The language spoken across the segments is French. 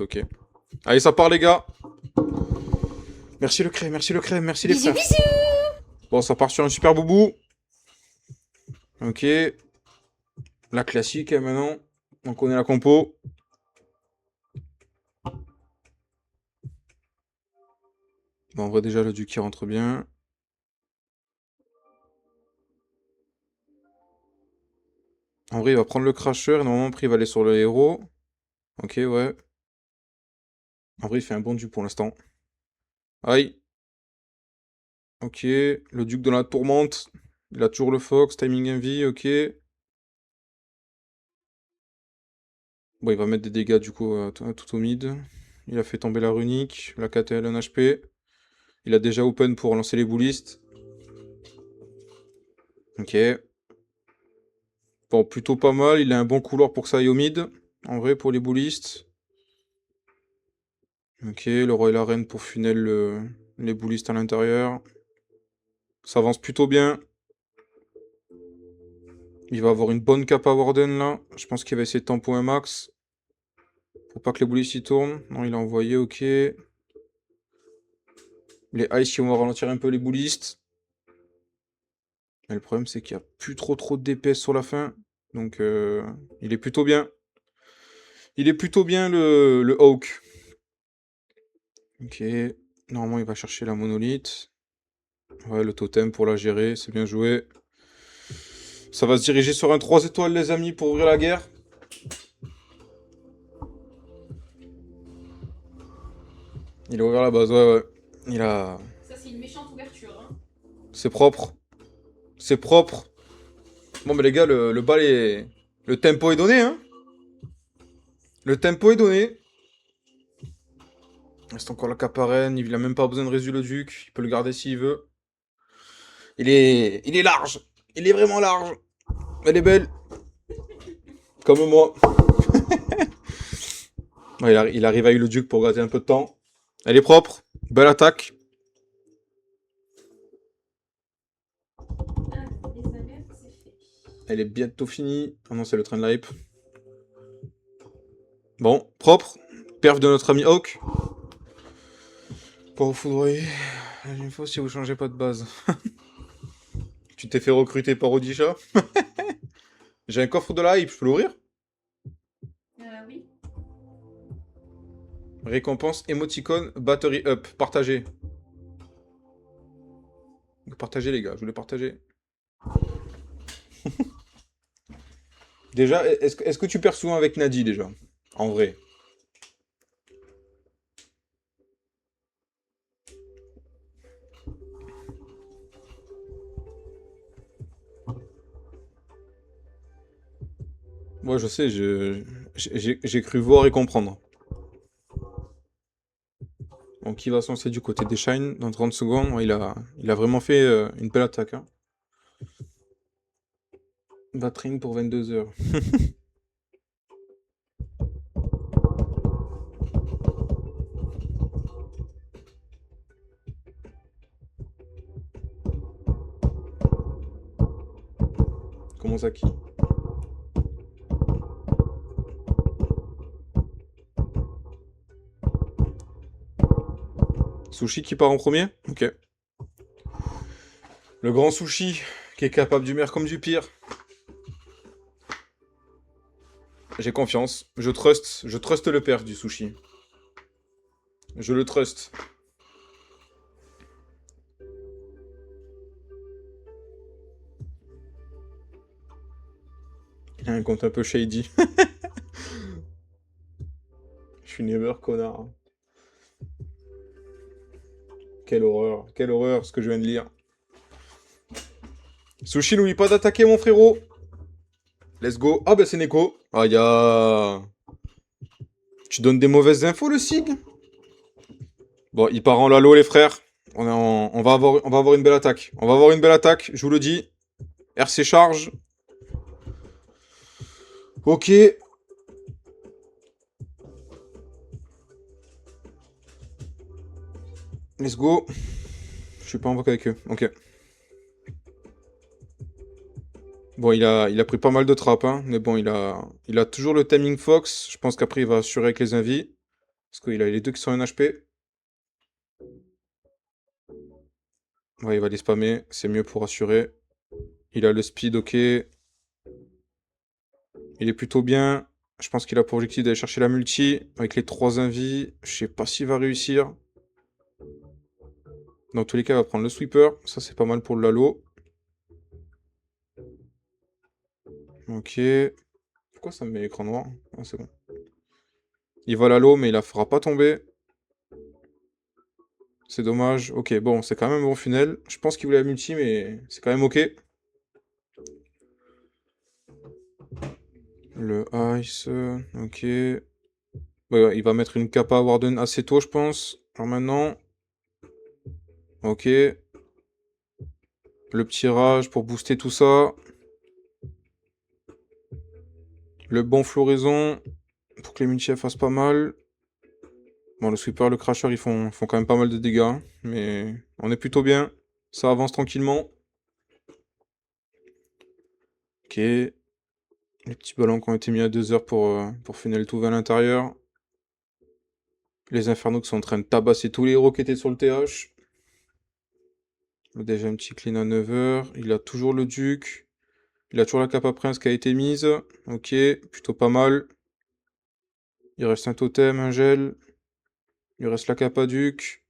Ok. Allez, ça part, les gars. Merci le crème, merci le crème, merci les Bisous, frères. bisous. Bon, ça part sur un super boubou. Ok. La classique, hein, maintenant. On connaît la compo. Bon, on voit déjà le duc qui rentre bien. En vrai, il va prendre le crasheur et normalement, après, il va aller sur le héros. Ok, ouais. En vrai, il fait un bon duc pour l'instant. Aïe. Ok. Le duc de la tourmente. Il a toujours le fox. Timing envie. Ok. Bon, il va mettre des dégâts du coup tout au mid. Il a fait tomber la runique. La KTL en HP. Il a déjà open pour lancer les boulistes. Ok. Bon, plutôt pas mal. Il a un bon couloir pour que ça aille au mid. En vrai, pour les boulistes. Ok, le roi et la reine pour funnel les boulistes à l'intérieur. Ça avance plutôt bien. Il va avoir une bonne cap à Warden là. Je pense qu'il va essayer de tempo un max. Pour pas que les boulistes y tournent. Non, il a envoyé, ok. Les ice qui vont ralentir un peu les boulistes. Mais le problème c'est qu'il n'y a plus trop de DPS sur la fin. Donc il est plutôt bien. Il est plutôt bien le Hawk. Ok. Normalement il va chercher la monolithe. Ouais, le totem pour la gérer, c'est bien joué. Ça va se diriger sur un 3 étoiles, les amis, pour ouvrir la guerre. Il a ouvert la base, ouais. Il a... Ça, c'est une méchante ouverture. Hein. C'est propre. C'est propre. Bon, mais les gars, le bal est... Le tempo est donné, hein. Le tempo est donné. Il reste encore la caparenne. Il a même pas besoin de résu le duc. Il peut le garder s'il veut. Il est large. Il est vraiment large. Elle est belle. Comme moi. Ouais, il arrive avec le duc pour gratter un peu de temps. Elle est propre. Belle attaque. Ah, les alertes, c'est fait. Elle est bientôt finie. Ah non, c'est le train de la hype. Bon, propre. Perf de notre ami Hawk. Pas vous foudroyer. Une fois si vous changez pas de base. Tu t'es fait recruter par Odisha. J'ai un coffre de la hype, je peux l'ouvrir? Oui. Récompense émoticône battery up. Partagez. Partagez les gars, je voulais partager. Déjà, est-ce que tu perds souvent avec Nadi déjà? En vrai. Moi je sais, j'ai cru voir et comprendre. Bon, qui va se lancer du côté des Shine dans 30 secondes? Ouais, il a vraiment fait une belle attaque. Hein. Batring pour 22 heures. Comment ça qui? Sushi qui part en premier? Ok. Le grand Sushi qui est capable du meilleur comme du pire. J'ai confiance. Je trust le perf du Sushi. Je le trust. Il a un compte un peu shady. Je suis never, connard. Quelle horreur ce que je viens de lire. Sushi, n'oublie pas d'attaquer mon frérot. Let's go. Ah bah c'est Neko. Ah ya. Tu donnes des mauvaises infos le Sig. Bon, il part en lalo les frères. On va avoir une belle attaque. On va avoir une belle attaque, je vous le dis. RC charge. Ok. Let's go. Je suis pas invoqué avec eux. Ok. Bon, il a pris pas mal de trappes, hein, mais bon, il a toujours le timing fox. Je pense qu'après, il va assurer avec les invis. Parce qu'il a les deux qui sont en HP. Ouais, il va les spammer. C'est mieux pour assurer. Il a le speed, ok. Il est plutôt bien. Je pense qu'il a pour objectif d'aller chercher la multi. Avec les 3 invis. Je sais pas s'il va réussir. Dans tous les cas, il va prendre le sweeper. Ça, c'est pas mal pour le Lalo. Ok. Pourquoi ça me met l'écran noir? Ah, c'est bon. Il va Lalo, mais il la fera pas tomber. C'est dommage. Ok, bon, c'est quand même un bon funnel. Je pense qu'il voulait la multi, mais c'est quand même ok. Le ice, ok. Ouais, il va mettre une capa à Warden assez tôt, je pense. Alors maintenant. Ok. Le petit rage pour booster tout ça. Le bon floraison. Pour que les multi fassent pas mal. Bon, le sweeper, le crasher, ils font quand même pas mal de dégâts. Hein, mais on est plutôt bien. Ça avance tranquillement. Ok. Les petits ballons qui ont été mis à 2 heures pour funnel tout à l'intérieur. Les Infernos qui sont en train de tabasser tous les héros qui étaient sur le TH. Déjà un petit clean à 9 heures. Il a toujours le duc. Il a toujours la capa prince qui a été mise. Ok, plutôt pas mal. Il reste un totem, un gel. Il reste la capa duc.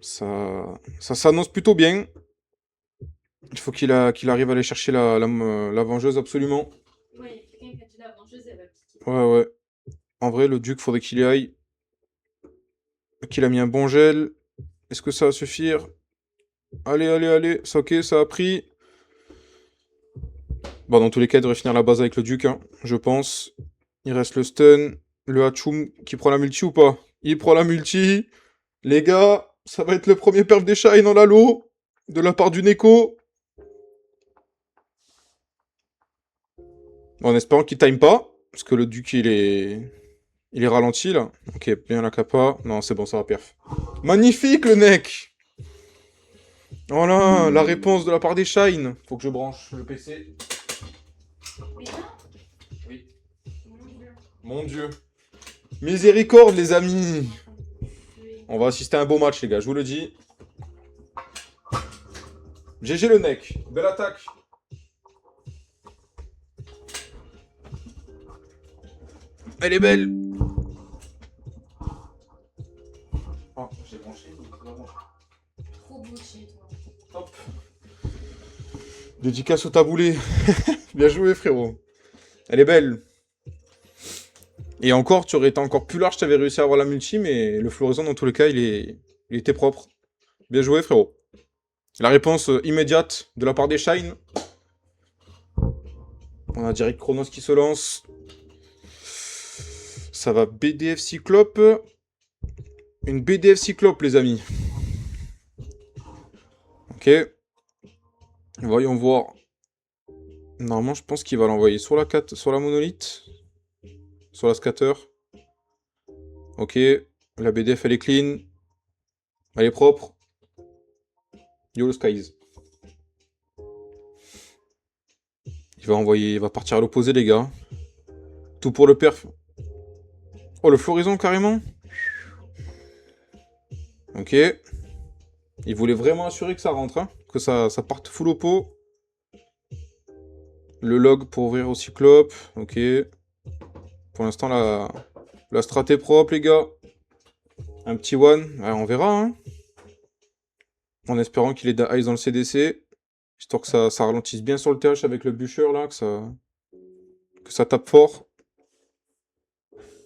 Ça s'annonce plutôt bien. Il faut qu'il arrive à aller chercher la vengeuse absolument. Ouais, il y a quelqu'un qui a dit la vengeuse, elle va piquer. Ouais, ouais. En vrai, le duc, faudrait qu'il y aille. Qu'il a mis un bon gel. Est-ce que ça va suffire? Allez, allez, allez. Ça, ok, ça a pris. Bon, dans tous les cas, il devrait finir la base avec le duc, hein, je pense. Il reste le stun. Le Hachoum qui prend la multi ou pas? Il prend la multi. Les gars, ça va être le premier perf des Shine en Lalo. De la part du Neko. En espérant qu'il time pas. Parce que le duc, il est ralenti, là. Ok, bien la capa. Non, c'est bon, ça va perf. Magnifique, le neck. Voilà, la réponse de la part des Shine. Faut que je branche le PC. Mais non. Oui. Mon Dieu. Mon Dieu. Miséricorde, les amis. On va assister à un beau match, les gars, je vous le dis. GG le neck. Belle attaque. Elle est belle. Oh, j'ai branché. Trop beau chez toi. Hop. Dédicace au taboulé. Bien joué, frérot. Elle est belle. Et encore, tu aurais été encore plus large, tu avais réussi à avoir la multi, mais le floraison, dans tous les cas, il était propre. Bien joué, frérot. La réponse immédiate de la part des Shine. On a direct Chronos qui se lance. Ça va BDF Cyclope. Une BDF Cyclope, les amis. Ok. Voyons voir. Normalement, je pense qu'il va l'envoyer sur la monolithe. Sur la scatter. Ok. La BDF, elle est clean. Elle est propre. YOLO Skies. Il va partir à l'opposé, les gars. Tout pour le perf. Oh, le floraison, carrément. Ok. Il voulait vraiment assurer que ça rentre, hein. Que ça parte full oppo. Le log pour ouvrir au cyclope. Ok. Pour l'instant, la strat est propre, les gars. Un petit one. Ouais, on verra, hein. En espérant qu'il ait de ice dans le CDC. Histoire que ça ralentisse bien sur le TH avec le bûcheur, là. Que ça tape fort.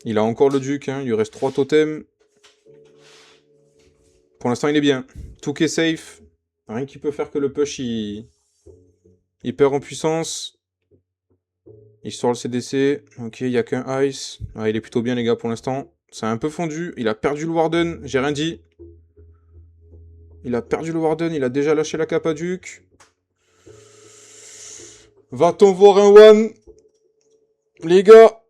Il a encore le duc, hein. Il lui reste 3 totems. Pour l'instant, il est bien. Tout est safe. Rien qui peut faire que le push, il perd en puissance. Il sort le CDC. Ok, il n'y a qu'un ice. Ah, il est plutôt bien, les gars, pour l'instant. C'est un peu fondu. Il a perdu le Warden. J'ai rien dit. Il a perdu le Warden. Il a déjà lâché la capa duc. Va-t-on voir un one? Les gars,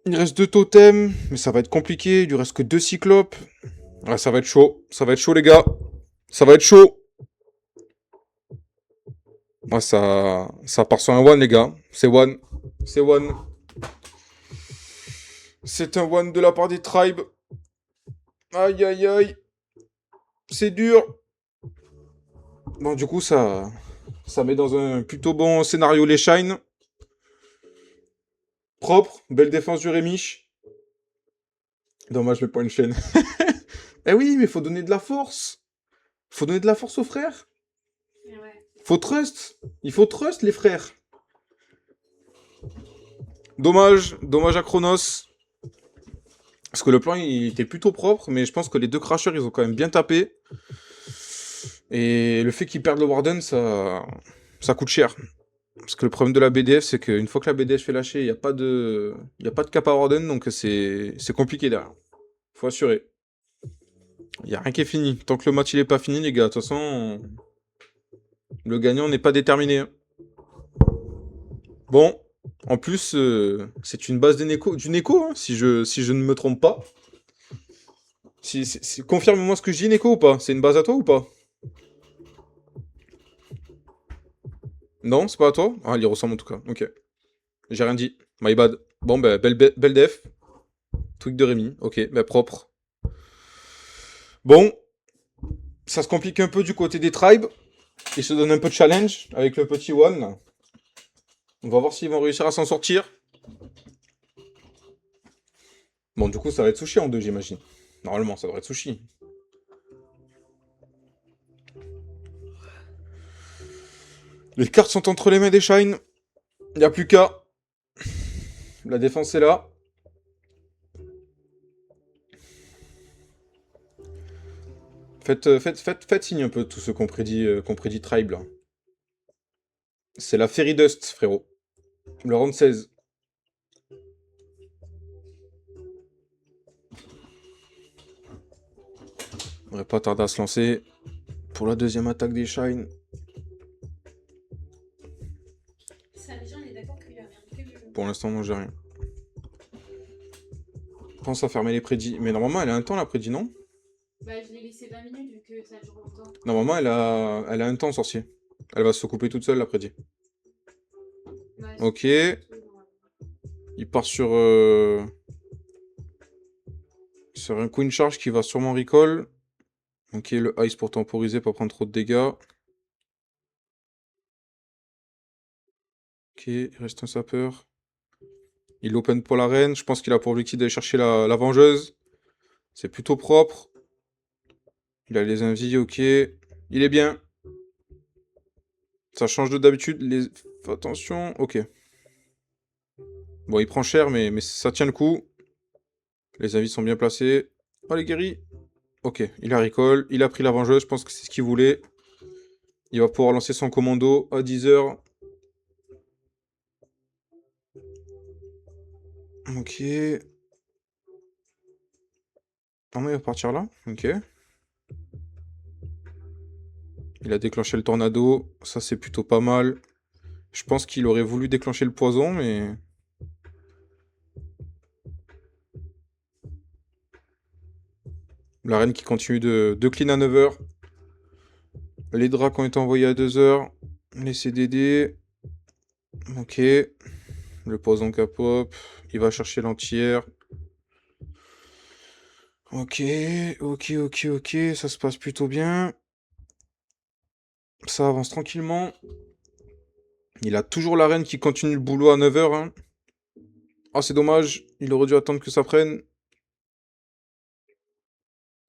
il reste 2 totems. Mais ça va être compliqué. Il lui reste que 2 cyclopes. Ah, ça va être chaud. Ça va être chaud, les gars. Ça va être chaud. Ah, ça part sur un one, les gars. C'est one. C'est one. C'est un one de la part des tribes. Aïe, aïe, aïe. C'est dur. Bon, du coup, ça met dans un plutôt bon scénario les Shine. Propre, belle défense du Rémiche. Dommage le point de chaîne. Eh oui, mais faut donner de la force. Faut donner de la force aux frères. Et ouais. Faut trust. Il faut trust, les frères. Dommage, dommage à Chronos. Parce que le plan, il était plutôt propre, mais je pense que les deux crashers, ils ont quand même bien tapé. Et le fait qu'ils perdent le Warden, ça coûte cher. Parce que le problème de la BDF, c'est qu'une fois que la BDF fait lâcher, il n'y a pas de cap à Warden, donc c'est compliqué derrière. Faut assurer. Il n'y a rien qui est fini. Tant que le match il est pas fini, les gars, de toute façon, le gagnant n'est pas déterminé. Hein. Bon, en plus, c'est une base d'une écho, hein, si je ne me trompe pas. Confirme-moi ce que je dis, Neko, ou pas? C'est une base à toi ou pas? Non, c'est pas à toi? Ah, il y ressemble en tout cas. Ok. J'ai rien dit. My bad. Bon, bah, belle def. Truc de Rémi. Ok, bah, propre. Bon, ça se complique un peu du côté des tribes. Ils se donnent un peu de challenge avec le petit one. On va voir s'ils vont réussir à s'en sortir. Bon, du coup, ça va être sushi en deux, j'imagine. Normalement, ça devrait être sushi. Les cartes sont entre les mains des Shine. Il n'y a plus qu'à. La défense est là. Faites signe un peu tout ce qu'on prédit Tribe, là. C'est la Fairy Dust, frérot. Le round 16. On va pas tarder à se lancer pour la deuxième attaque des Shine. Ça, déjà, on est d'accord qu'il a rien prévu. Pour l'instant, non, j'ai rien. Pense à fermer les prédits. Mais normalement, elle a un temps, la prédit, non? Bah, je l'ai laissé 20 minutes vu que ça dure longtemps. Normalement, elle a un temps, sorcier. Elle va se couper toute seule, la prédit. Ouais, Ok. c'est tout, Il part sur un Queen Charge qui va sûrement recall. Ok, le Ice pour temporiser, pas prendre trop de dégâts. Ok, il reste un sapeur. Il open pour la reine. Je pense qu'il a pour objectif d'aller chercher la vengeuse. C'est plutôt propre. Il a les invies, ok. Il est bien. Ça change de d'habitude. Fais attention, ok. Bon, il prend cher, mais ça tient le coup. Les invies sont bien placés. Oh, les guéris. Ok, il a recall. Il a pris la vengeuse, je pense que c'est ce qu'il voulait. Il va pouvoir lancer son commando à 10h. Ok. Ah, mais il va partir là. Ok. Il a déclenché le tornado. Ça, c'est plutôt pas mal. Je pense qu'il aurait voulu déclencher le poison, mais... La reine qui continue de clean à 9h. Les dracs ont été envoyés à 2h. Les CDD. Ok. Le poison capop. Il va chercher l'entière. Ok, ok. Ça se passe plutôt bien. Ça avance tranquillement. Il a toujours la reine qui continue le boulot à 9h. Hein. Oh, c'est dommage. Il aurait dû attendre que ça prenne.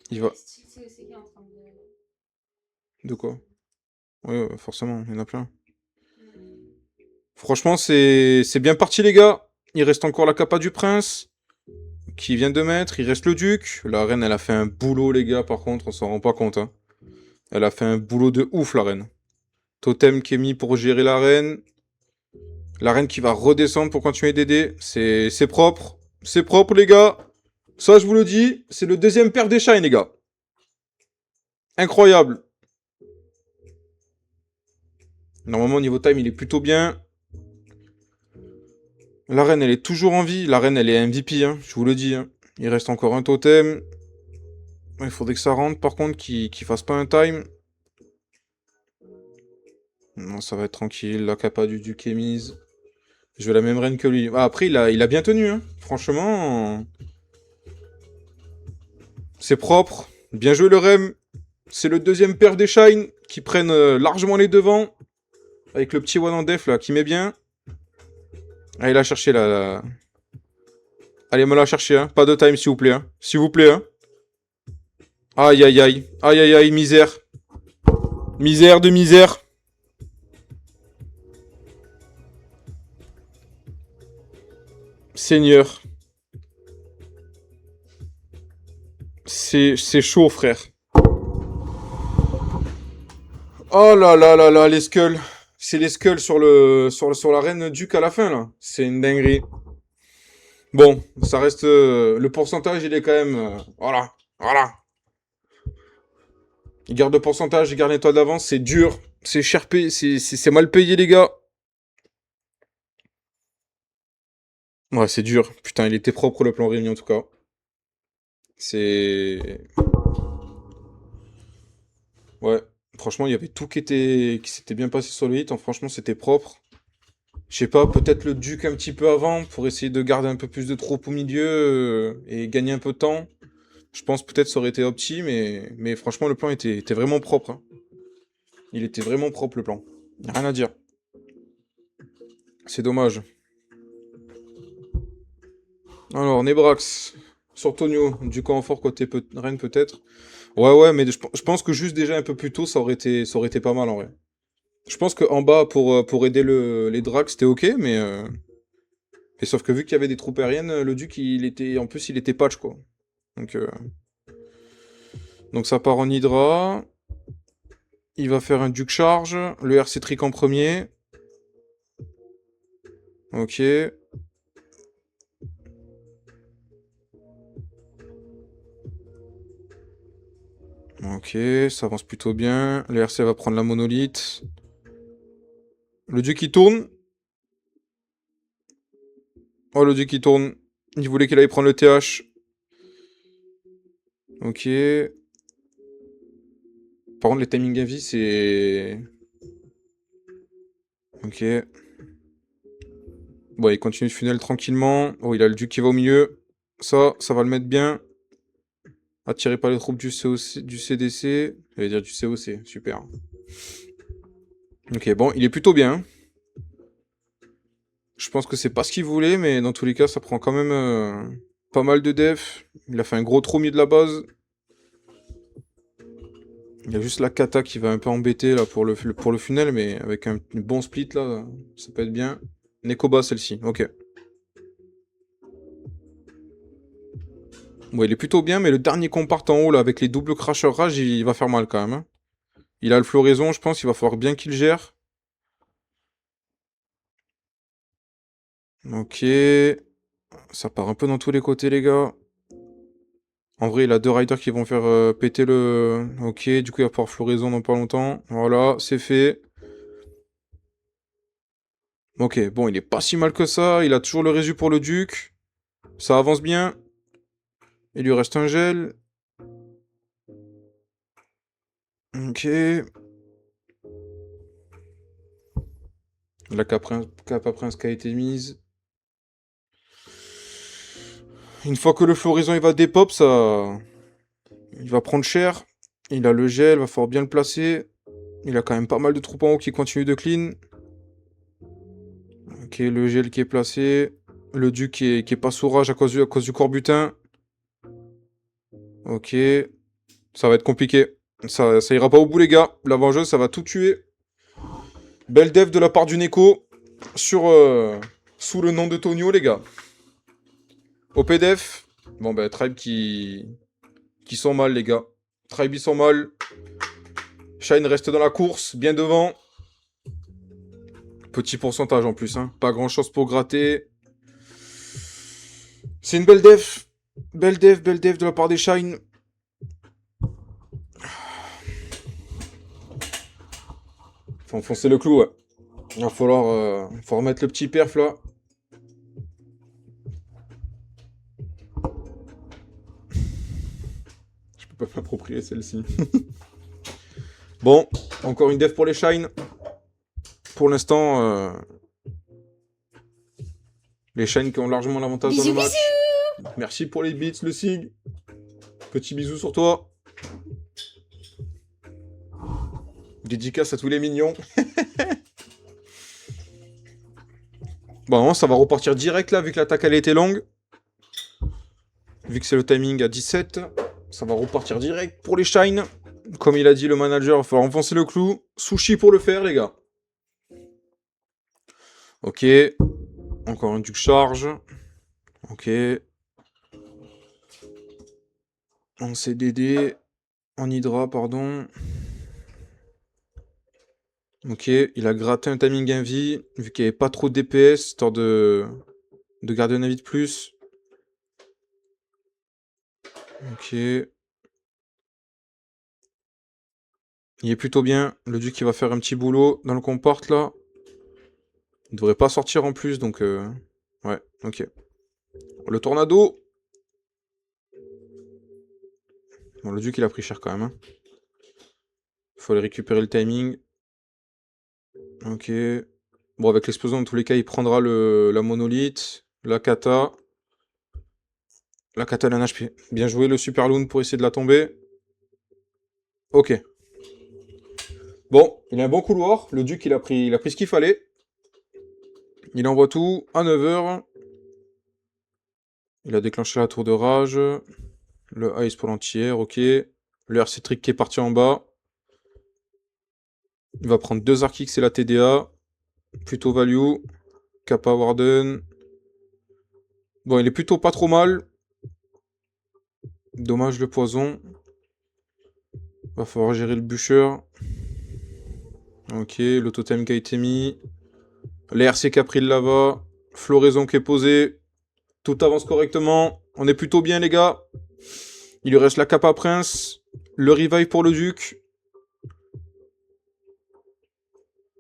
Il va... C'est aussi qui est en train de... De quoi? Ouais, forcément, il y en a plein. Franchement, c'est bien parti, les gars. Il reste encore la capa du prince qui vient de mettre. Il reste le duc. La reine, elle a fait un boulot, les gars, par contre, on s'en rend pas compte. Hein. Elle a fait un boulot de ouf, la reine. Totem qui est mis pour gérer la reine. La reine qui va redescendre pour continuer d'aider. C'est propre. C'est propre, les gars. Ça, je vous le dis, c'est le deuxième paire des shines, les gars. Incroyable. Normalement, au niveau time, il est plutôt bien. La reine, elle est toujours en vie. La reine, elle est MVP, hein, je vous le dis. Hein. Il reste encore un totem. Il faudrait que ça rentre, par contre, qu'il fasse pas un time. Non, ça va être tranquille. La capa du duc est mise. Je veux la même reine que lui. Ah, après, il a bien tenu, hein. Franchement, c'est propre. Bien joué le Rem. C'est le deuxième paire des Shine qui prennent largement les devants. Avec le petit one en def là qui met bien. Allez la chercher là. Allez me la chercher, hein. Pas de time s'il vous plaît, hein. S'il vous plaît, hein. Aïe aïe aïe. Aïe aïe aïe, misère. Misère de misère. Seigneur. C'est chaud, frère. Oh là là là là, les skulls. C'est les skulls sur la reine duc à la fin, là. C'est une dinguerie. Bon, ça reste... le pourcentage, il est quand même... voilà. Voilà. Il garde le pourcentage, il garde l'étoile d'avance. C'est dur. C'est cher payé. C'est mal payé, les gars. Ouais, c'est dur. Putain, il était propre, le plan réuni, en tout cas. C'est... Ouais. Franchement, il y avait tout qui s'était bien passé sur le hit. Franchement, c'était propre. Je sais pas, peut-être le duc un petit peu avant pour essayer de garder un peu plus de troupes au milieu et gagner un peu de temps. Je pense peut-être ça aurait été opti, mais franchement, le plan était vraiment propre, hein. Il était vraiment propre, le plan. Y a rien à dire. C'est dommage. Alors, Nebrax. Sur Tonio, du camp fort côté reine peut-être. Ouais, ouais, mais je pense que juste déjà un peu plus tôt, ça aurait été pas mal en vrai. Je pense qu'en bas, pour aider les Dracs, c'était ok, mais sauf que vu qu'il y avait des troupes aériennes, le duc, en plus, il était patch, quoi. Donc, donc ça part en Hydra. Il va faire un duc charge. Le RC trick en premier. Ok. Ok, ça avance plutôt bien. Le RC va prendre la monolithe. Le duc il tourne. Oh, le duc il tourne. Il voulait qu'il aille prendre le TH. Ok. Par contre, les timings à vie, c'est... Ok. Bon, il continue de funnel tranquillement. Oh, il a le duc qui va au milieu. Ça va le mettre bien. Attiré par les troupes du CDC. J'allais dire du COC, super. Ok, bon, il est plutôt bien. Je pense que c'est pas ce qu'il voulait, mais dans tous les cas, ça prend quand même pas mal de def. Il a fait un gros trou au milieu de la base. Il y a juste la kata qui va un peu embêter là pour le funnel, mais avec un bon split là, ça peut être bien. Nekoba celle-ci, ok. Bon, il est plutôt bien, mais le dernier compart en haut là, avec les doubles crashers rage, il va faire mal quand même, hein. Il a le floraison, je pense, il va falloir bien qu'il gère. Ok. Ça part un peu dans tous les côtés, les gars. En vrai, il a deux riders qui vont faire péter le... Ok, du coup, il va pouvoir floraison dans pas longtemps. Voilà, c'est fait. Ok, bon, il est pas si mal que ça. Il a toujours le résu pour le duc. Ça avance bien. Il lui reste un gel. Ok. La capa prince qui a été mise. Une fois que le floraison il va dépop, ça... Il va prendre cher. Il a le gel, va falloir bien le placer. Il a quand même pas mal de troupes en haut qui continuent de clean. Ok, le gel qui est placé. Le duc qui est pas sous rage à cause du corbutin. Ok. Ça va être compliqué. Ça ira pas au bout, les gars. La vengeuse, ça va tout tuer. Belle dev de la part du Neko. Sous le nom de Tonio, les gars. Au PDF. Bon, ben, Tribe qui sont mal, les gars. Tribe, ils sont mal. Shine reste dans la course, bien devant. Petit pourcentage en plus, hein. Pas grand chose pour gratter. C'est une belle def. Belle def de la part des Shine. Faut enfoncer le clou, ouais. Il va faut remettre le petit perf là. Je peux pas m'approprier celle-ci. Bon, encore une def pour les Shine. Pour l'instant, Les Shine qui ont largement l'avantage dans le match. Merci pour les bits, le Sig. Petit bisou sur toi. Dédicace à tous les mignons. Bon, ça va repartir direct là, vu que l'attaque elle était longue. Vu que c'est le timing à 17. Ça va repartir direct pour les Shine. Comme il a dit le manager, il va falloir enfoncer le clou. Sushi pour le faire, les gars. Ok. Encore un duc charge. Ok. En CDD. En Hydra, pardon. Ok, il a gratté un timing invi, vu qu'il n'y avait pas trop de DPS, histoire de garder un avis de plus. Ok. Il est plutôt bien. Le duc il va faire un petit boulot dans le comport là. Il devrait pas sortir en plus, donc ouais, ok. Le tornado. Bon, le duc il a pris cher quand même. Hein. Faut aller récupérer le timing. Ok. Bon, avec l'explosion, dans tous les cas, il prendra la monolithe, la kata. La kata, elle a un HP. Bien joué, le super loon pour essayer de la tomber. Ok. Bon, il a un bon couloir. Le duc, il a pris ce qu'il fallait. Il envoie tout à 9h. Il a déclenché la tour de rage. Le ice pour l'entière, ok. Le RC Trick qui est parti en bas. Il va prendre 2 Archix et la TDA. Plutôt value. Kappa Warden. Bon, il est plutôt pas trop mal. Dommage le poison. Va falloir gérer le bûcheur. Ok, le totem qui a été mis. Les RC qui a pris le lava. Floraison qui est posée. Tout avance correctement. On est plutôt bien, les gars. Il lui reste la Kappa Prince. Le revive pour le duc.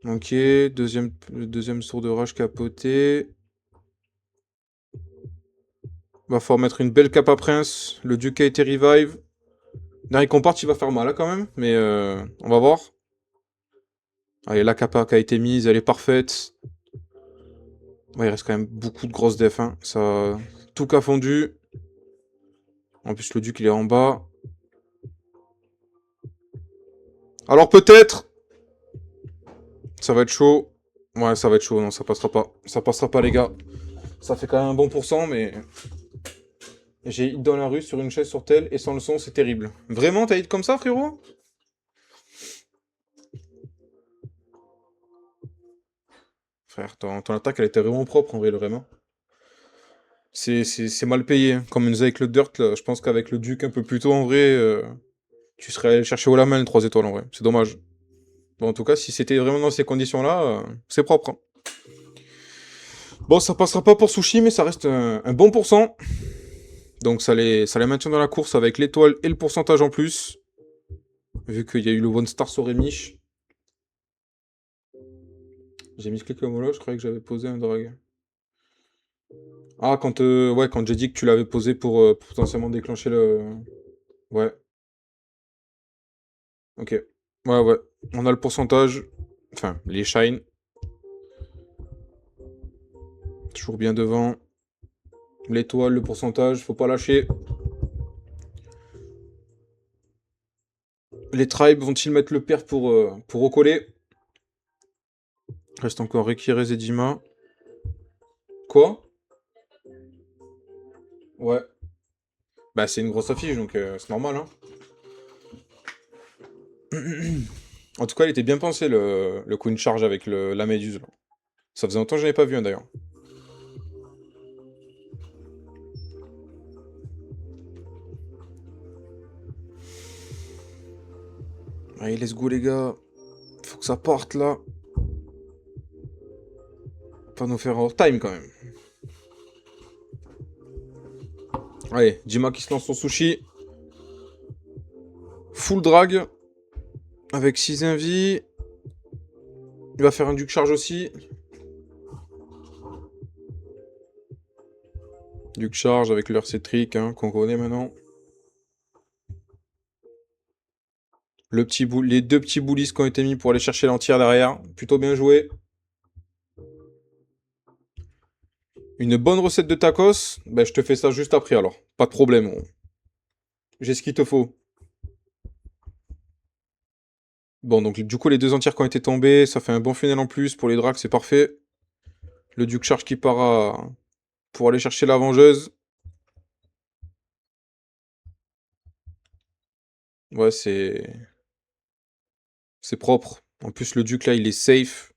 Ok, deuxième tour de rage capoté. Va falloir mettre une belle Kappa Prince. Le duc a été revive. Dernier compart, il va faire mal là, quand même. Mais on va voir. Allez, la Kappa qui a été mise, elle est parfaite. Ouais, il reste quand même beaucoup de grosses def. Hein. Ça, tout qu'a fondu. En plus, le duc, il est en bas. Alors peut-être. Ça va être chaud. Ouais, ça va être chaud. Non, ça passera pas. Ça passera pas, les gars. Ça fait quand même un bon pourcent, mais... J'ai hit dans la rue, sur une chaise, sur tel, et sans le son, c'est terrible. Vraiment, t'as hit comme ça, frérot? Frère, ton attaque, elle était vraiment propre, en vrai, vraiment. C'est mal payé. Hein. Comme on nous avec le Dirt, là, je pense qu'avec le Duc un peu plus tôt, en vrai, tu serais allé chercher haut la main, 3 étoiles, en vrai. C'est dommage. Bon, en tout cas, si c'était vraiment dans ces conditions-là, c'est propre. Hein. Bon, ça passera pas pour Sushi, mais ça reste un bon pourcent. Donc ça les maintient dans la course avec l'étoile et le pourcentage en plus. Vu qu'il y a eu le One Star sur Rémiche. J'ai mis ce clic comme là, je croyais que j'avais posé un drag. Ah, ouais, quand j'ai dit que tu l'avais posé pour potentiellement déclencher le... Ouais, ok. Ouais, ouais. On a le pourcentage. Enfin, les shines. Toujours bien devant. L'étoile, le pourcentage, faut pas lâcher. Les tribes vont-ils mettre le père pour recoller? Reste encore Reki, Rezedima. Quoi? Ouais. Bah, c'est une grosse affiche, donc c'est normal, hein. En tout cas, il était bien pensé, le Queen Charge avec la méduse. Là. Ça faisait longtemps que je n'avais pas vu, hein, d'ailleurs. Allez, let's go, les gars. Faut que ça parte, là. Pas nous faire hors time, quand même. Allez, Jima qui se lance son sushi. Full drag. Avec 6 invis. Il va faire un duc charge aussi. Duc charge avec leur cétrique, hein, qu'on connaît maintenant. Les 2 petits boulis qui ont été mis pour aller chercher l'entière derrière. Plutôt bien joué. Une bonne recette de tacos, ben je te fais ça juste après alors. Pas de problème, gros. J'ai ce qu'il te faut. Bon, donc du coup, les deux entières qui ont été tombées, ça fait un bon funnel en plus. Pour les drags, c'est parfait. Le Duc Charge qui part pour aller chercher la vengeuse. Ouais, c'est propre. En plus, le Duc là, il est safe.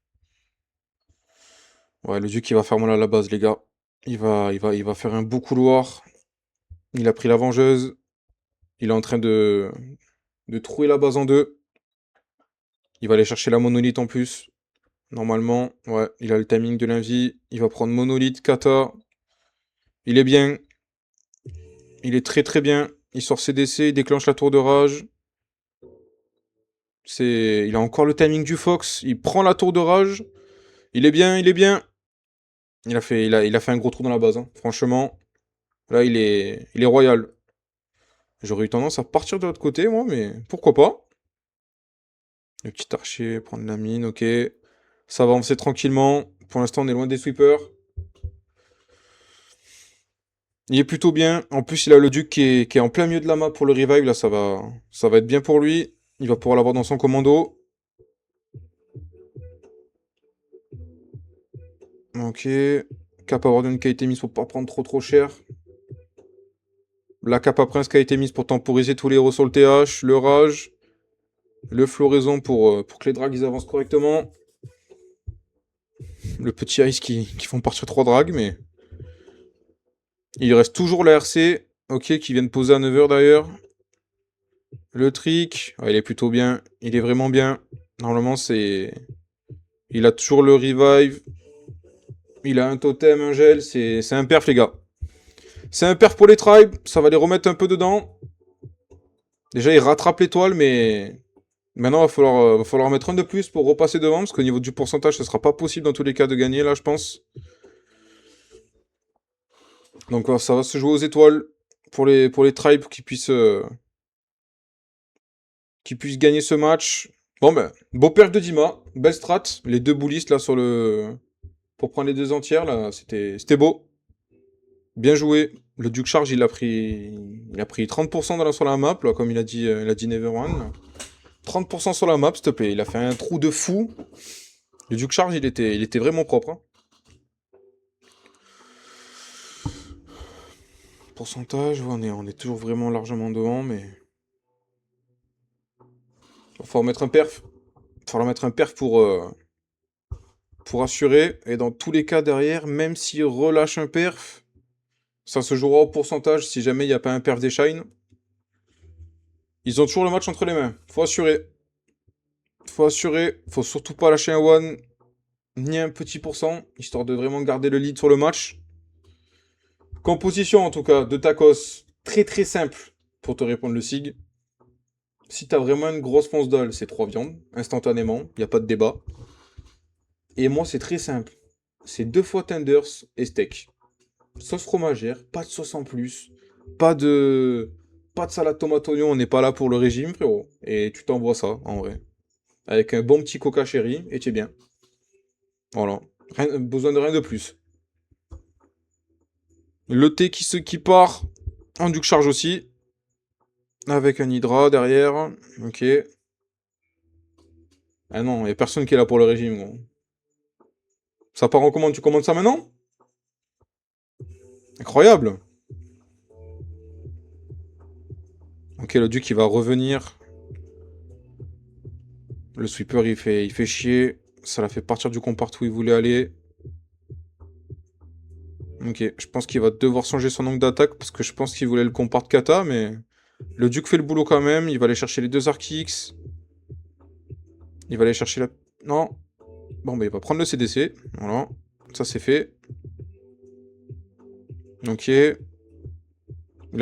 Ouais, le Duc, il va faire mal à la base, les gars. Il va faire un beau couloir. Il a pris la vengeuse. Il est en train de trouer la base en deux. Il va aller chercher la monolithe en plus. Normalement, ouais, il a le timing de l'invie. Il va prendre monolithe, kata. Il est bien. Il est très très bien. Il sort CDC, il déclenche la tour de rage. Il a encore le timing du Fox. Il prend la tour de rage. Il est bien, il est bien. Il a fait un gros trou dans la base, hein. Franchement, là, il est royal. J'aurais eu tendance à partir de l'autre côté, moi, mais pourquoi pas. Le petit archer, prendre la mine, ok. Ça va avancer tranquillement. Pour l'instant, on est loin des sweepers. Il est plutôt bien. En plus, il a le duc qui est en plein milieu de la map pour le revive. Là, ça va être bien pour lui. Il va pouvoir l'avoir dans son commando. Ok. Kappa Warden qui a été mise pour pas prendre trop cher. La Kappa Prince qui a été mise pour temporiser tous les héros sur le TH. Le Rage. Le Floraison pour que les drags ils avancent correctement. Le petit Ice qui font partir 3 drags, mais... Il reste toujours la RC. Ok, qui vient de poser à 9h d'ailleurs. Le trick. Ouais, il est plutôt bien. Il est vraiment bien. Normalement, c'est... Il a toujours le revive. Il a un totem, un gel. C'est un perf, les gars. C'est un perf pour les tribes. Ça va les remettre un peu dedans. Déjà, il rattrape l'étoile, mais... Maintenant, va falloir mettre un de plus pour repasser devant. Parce qu'au niveau du pourcentage, ce sera pas possible dans tous les cas de gagner, là, je pense. Donc, ça va se jouer aux étoiles. Pour les tribes qui puissent gagner ce match. Bon, ben, beau perf de Dima. Belle strat. Les deux bullistes, là, pour prendre les deux entières, là, c'était beau. Bien joué. Le Duke Charge, il a pris 30% sur la map, là, comme il a dit Neverone. Là. 30% sur la map, s'il te plaît. Il a fait un trou de fou. Le Duke Charge, il était vraiment propre. Hein. Pourcentage, ouais, on est toujours vraiment largement devant, mais... Il va falloir mettre un perf. Il va falloir mettre un perf pour assurer. Et dans tous les cas, derrière, même s'il relâche un perf, ça se jouera au pourcentage si jamais il n'y a pas un perf des Shine. Ils ont toujours le match entre les mains. Faut assurer. Faut assurer. Faut surtout pas lâcher un one. Ni un petit pourcent. Histoire de vraiment garder le lead sur le match. Composition en tout cas de tacos. Très très simple. Pour te répondre le SIG. Si t'as vraiment une grosse fonce dalle, c'est 3 viandes. Instantanément. Il n'y a pas de débat. Et moi c'est très simple. C'est 2 fois tenders et steak. Sauce fromagère. Pas de sauce en plus. Pas de... Pas de salade tomate oignon, on n'est pas là pour le régime, frérot. Et tu t'envoies ça, en vrai. Avec un bon petit coca chéri, et tu es bien. Voilà. Besoin de rien de plus. Le thé qui part. En duc charge aussi. Avec un hydra derrière. Ok. Ah non, il n'y a personne qui est là pour le régime, gros. Ça part en commande, tu commandes ça maintenant? Incroyable. Ok, le duc il va revenir. Le sweeper il fait chier. Ça l'a fait partir du compart où il voulait aller. Ok, je pense qu'il va devoir changer son angle d'attaque parce que je pense qu'il voulait le compart kata, mais le duc fait le boulot quand même. Il va aller chercher les deux arcs X. Il va aller chercher la... Non. Bon, bah il va prendre le CDC. Voilà. Ça c'est fait. Ok. Il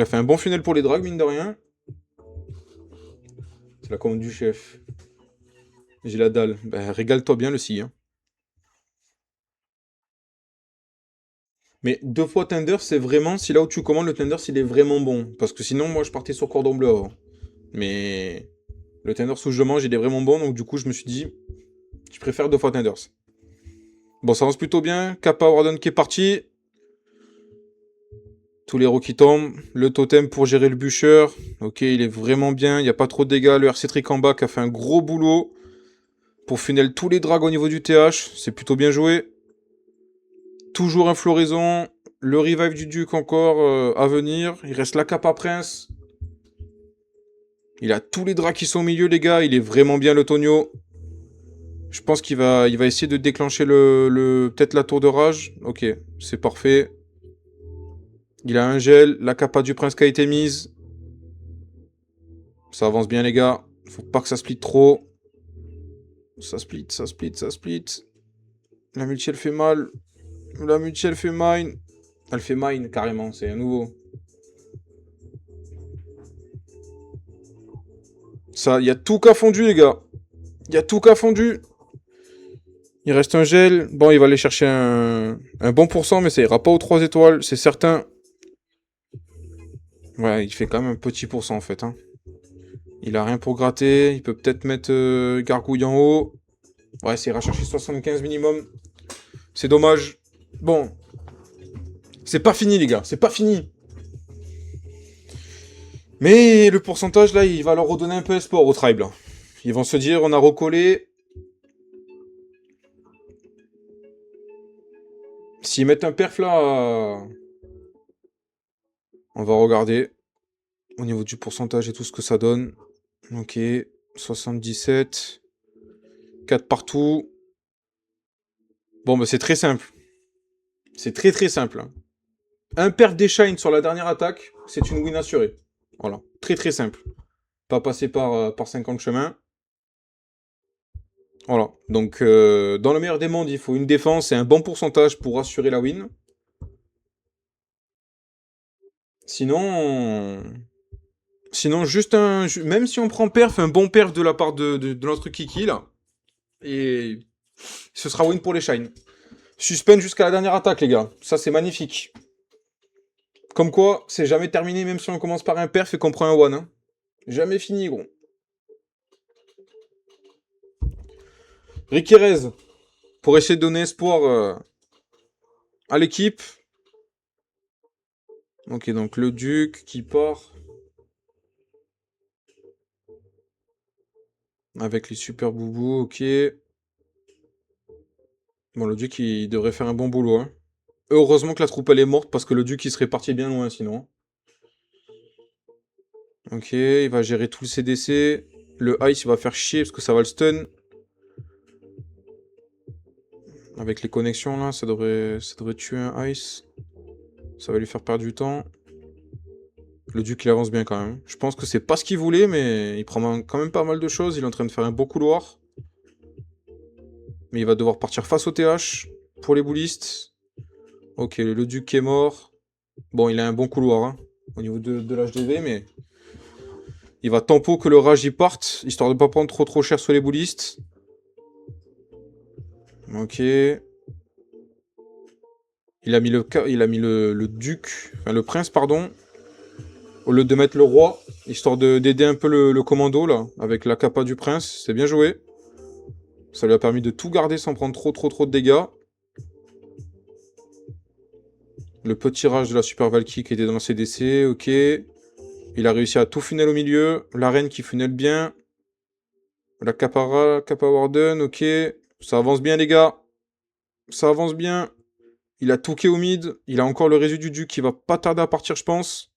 a fait un bon funnel pour les drags, mine de rien. C'est la commande du chef. J'ai la dalle. Bah régale-toi bien le si. Hein. Mais 2 fois Tender, c'est vraiment si là où tu commandes le Tender, s'il est vraiment bon. Parce que sinon, moi, je partais sur cordon bleu avant. Mais le Tender sous je mange, il est vraiment bon. Donc du coup, je me suis dit, je préfère 2 fois Tenders. Bon, ça avance plutôt bien. Kappa Warden qui est parti. Tous les héros qui tombent. Le totem pour gérer le bûcheur. Ok, il est vraiment bien. Il n'y a pas trop de dégâts. Le RC Trick en bas qui a fait un gros boulot. Pour funnel tous les drags au niveau du TH. C'est plutôt bien joué. Toujours un floraison. Le revive du duc encore à venir. Il reste la capa prince. Il a tous les drags qui sont au milieu, les gars. Il est vraiment bien, le Tonio. Je pense qu'il va essayer de déclencher peut-être la tour de rage. Ok, c'est parfait. Il a un gel. La capa du prince qui a été mise. Ça avance bien, les gars. Faut pas que ça split trop. Ça split, ça split, ça split. La multi, elle fait mal. La multi, elle fait mine. Elle fait mine, carrément. C'est un nouveau. Ça, il y a tout qu'à fondu, les gars. Il y a tout qu'à fondu. Il reste un gel. Bon, il va aller chercher un bon pourcent, mais ça ira pas aux 3 étoiles, c'est certain. Ouais, il fait quand même un petit pourcent, en fait. Hein. Il a rien pour gratter. Il peut peut-être mettre Gargouille en haut. Ouais, ça ira chercher 75 minimum. C'est dommage. Bon. C'est pas fini, les gars. C'est pas fini. Mais le pourcentage, là, il va leur redonner un peu espoir au tribe, là. Ils vont se dire, on a recollé. S'ils mettent un perf, là... On va regarder. Au niveau du pourcentage et tout ce que ça donne. Ok. 77. 4 partout. Bon, bah c'est très simple. C'est très très simple. Hein. Un perf des shines sur la dernière attaque, c'est une win assurée. Voilà. Très très simple. Pas passer par 50 chemins. Voilà. Donc, dans le meilleur des mondes, il faut une défense et un bon pourcentage pour assurer la win. Sinon... Sinon, juste un... Même si on prend perf, un bon perf de la part de notre Kiki, là. Et... Ce sera win pour les shines. Suspense jusqu'à la dernière attaque, les gars. Ça, c'est magnifique. Comme quoi, c'est jamais terminé, même si on commence par un perf et qu'on prend un one. Hein. Jamais fini, gros. Riquérez, pour essayer de donner espoir à l'équipe. Ok, donc le duc qui part. Avec les super boubous, ok. Bon, le duc, il devrait faire un bon boulot. Hein. Heureusement que la troupe, elle est morte, parce que le duc, il serait parti bien loin, sinon. Ok, il va gérer tout le CDC. Le ice, il va faire chier, parce que ça va le stun. Avec les connexions, là, ça devrait tuer un ice. Ça va lui faire perdre du temps. Le duc, il avance bien quand même. Je pense que c'est pas ce qu'il voulait, mais il prend quand même pas mal de choses. Il est en train de faire un beau couloir. Mais il va devoir partir face au TH pour les boulistes. Ok, le duc qui est mort. Bon, il a un bon couloir hein, au niveau de l'HDV, mais... Il va tempo que le rage y parte, histoire de pas prendre trop cher sur les boulistes. Ok. Il a mis le duc, enfin le prince, pardon, au lieu de mettre le roi, histoire d'aider un peu le commando, là, avec la capa du prince. C'est bien joué. Ça lui a permis de tout garder sans prendre trop de dégâts. Le petit rage de la Super Valkyrie qui était dans le CDC, ok. Il a réussi à tout funnel au milieu. La reine qui funnel bien. La Kappa Warden, ok. Ça avance bien, les gars. Ça avance bien. Il a touqué au mid. Il a encore le résidu du duc qui va pas tarder à partir, je pense.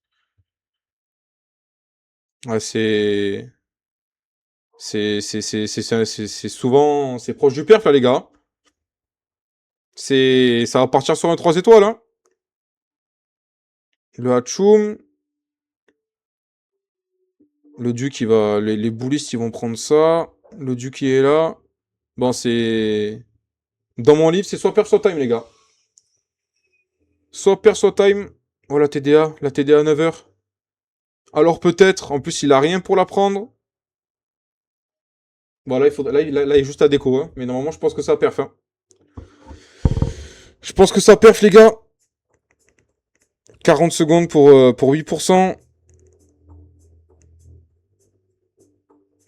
Ouais, c'est souvent... C'est proche du perf, là, les gars. Ça va partir sur un 3 étoiles, hein. Le Hachoum. Le duc, il va... Les boulistes, ils vont prendre ça. Le duc, qui est là. Bon, c'est... Dans mon livre, c'est soit perf, soit time, les gars. Soit perf, soit time. Oh, la TDA à 9h. Alors peut-être, en plus, il a rien pour la prendre. Bon, là, il est juste à déco, hein. Mais normalement, je pense que ça perf, hein. Je pense que ça perf, les gars. 40 secondes pour 8%.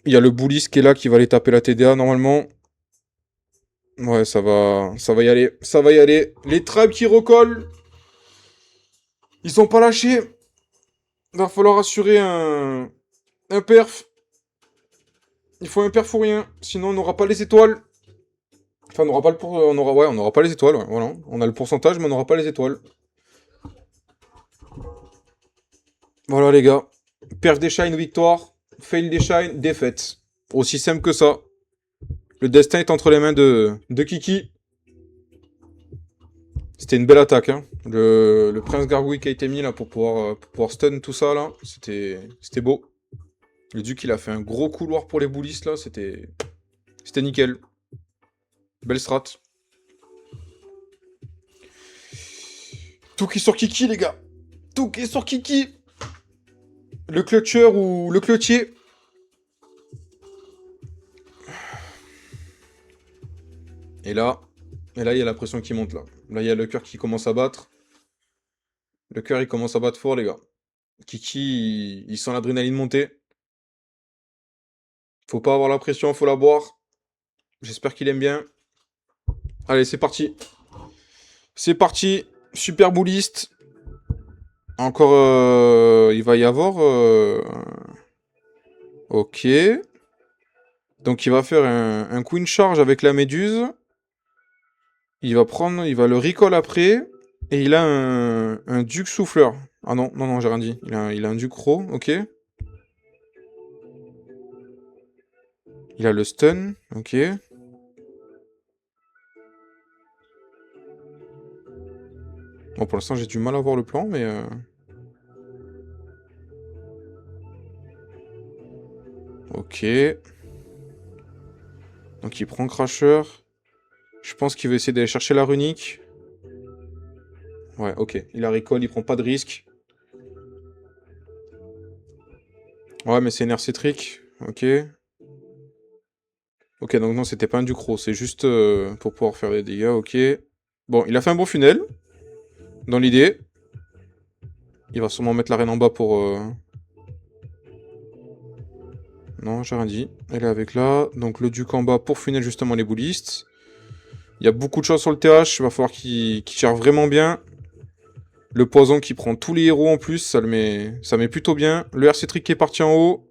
Il y a le Bullis qui est là, qui va aller taper la TDA, normalement. Ouais, ça va y aller. Ça va y aller. Les tribes qui recollent. Ils sont pas lâchés. Va falloir assurer un perf. Il faut un perf ou rien. Sinon, on n'aura pas les étoiles. Enfin, on n'aura pas on n'aura pas les étoiles. Ouais, voilà. On a le pourcentage, mais on n'aura pas les étoiles. Voilà, les gars. Perf des shines, victoire. Fail des shines, défaite. Aussi simple que ça. Le destin est entre les mains de Kiki. C'était une belle attaque, hein. Le prince gargouille qui a été mis là pour pouvoir stun tout ça là, c'était beau. Le duc il a fait un gros couloir pour les boulistes là, c'était nickel. Belle strat. Tout qui est sur Kiki les gars. Tout qui est sur Kiki. Le clutcher ou le cloutier. Et là, il y a la pression qui monte là. Là il y a le cœur qui commence à battre. Le cœur il commence à battre fort les gars. Kiki, il sent l'adrénaline monter. Faut pas avoir la pression, faut la boire. J'espère qu'il aime bien. Allez, c'est parti. C'est parti. Super bouliste. Encore, il va y avoir... Ok. Donc il va faire un queen charge avec la méduse. Il va le recall après. Et il a un duc souffleur. Ah non, non, non, j'ai rien dit. Il a un duc ro, ok. Il a le stun, ok. Bon, pour l'instant, j'ai du mal à voir le plan, mais... Ok. Donc il prend Crasher. Je pense qu'il va essayer d'aller chercher la runique. Ouais, ok. Il a recall, il prend pas de risque. Ouais, mais c'est une RC trick. Ok. Ok, donc non, c'était pas un ducro. C'est juste pour pouvoir faire des dégâts, ok. Bon, il a fait un bon funnel. Dans l'idée. Il va sûrement mettre la reine en bas pour... Non, j'ai rien dit. Elle est avec là. Donc le duc en bas pour funnel justement les boulistes. Il y a beaucoup de choses sur le TH. Il va falloir qu'il gère vraiment bien. Le poison qui prend tous les héros en plus. Ça met plutôt bien. Le RC trick qui est parti en haut.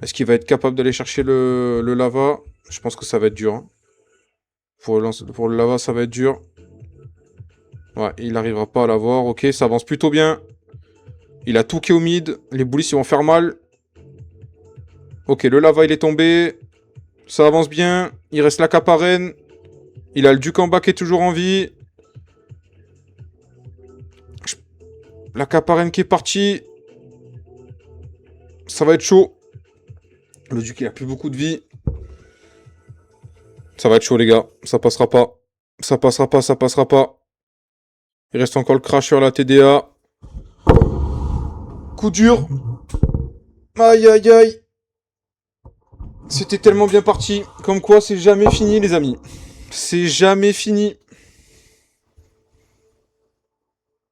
Est-ce qu'il va être capable d'aller chercher le lava? Je pense que ça va être dur. Hein. Pour le lava, ça va être dur. Ouais, il n'arrivera pas à l'avoir. Ok, ça avance plutôt bien. Il a tout qui est au mid. Les boulistes, ils vont faire mal. Ok, le lava, il est tombé. Ça avance bien. Il reste la caparenne. Il a le duc en bas qui est toujours en vie. La caparenne qui est partie. Ça va être chaud. Le duc, il a plus beaucoup de vie. Ça va être chaud, les gars. Ça passera pas. Ça passera pas, ça passera pas. Il reste encore le crasher, la TDA. Coup dur. Aïe, aïe, aïe. C'était tellement bien parti. Comme quoi, c'est jamais fini, les amis. C'est jamais fini.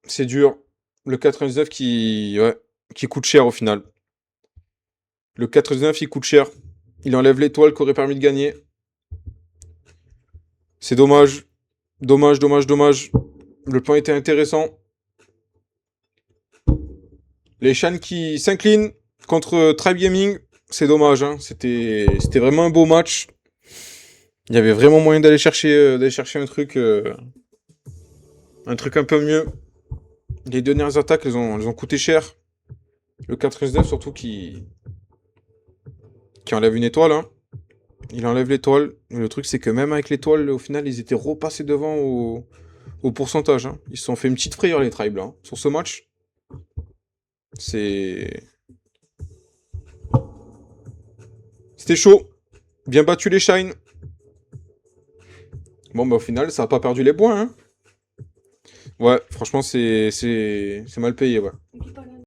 C'est dur. Le 99 qui coûte cher au final. Le 99, il coûte cher. Il enlève l'étoile qui aurait permis de gagner. C'est dommage. Dommage, dommage, dommage. Le plan était intéressant. Les Shan qui s'inclinent contre Tribe Gaming. C'est dommage. Hein. C'était vraiment un beau match. Il y avait vraiment moyen d'aller chercher un truc un peu mieux. Les dernières attaques, elles ont coûté cher. Le 99 surtout qui enlève une étoile. Hein. Il enlève l'étoile. Le truc, c'est que même avec l'étoile, au final, ils étaient repassés devant au pourcentage. Hein. Ils se sont fait une petite frayeur, les tribes, là, hein, sur ce match. C'était chaud. Bien battu les Shine. Bon, bah, au final, ça a pas perdu les points. Hein. Ouais, franchement, c'est mal payé, ouais.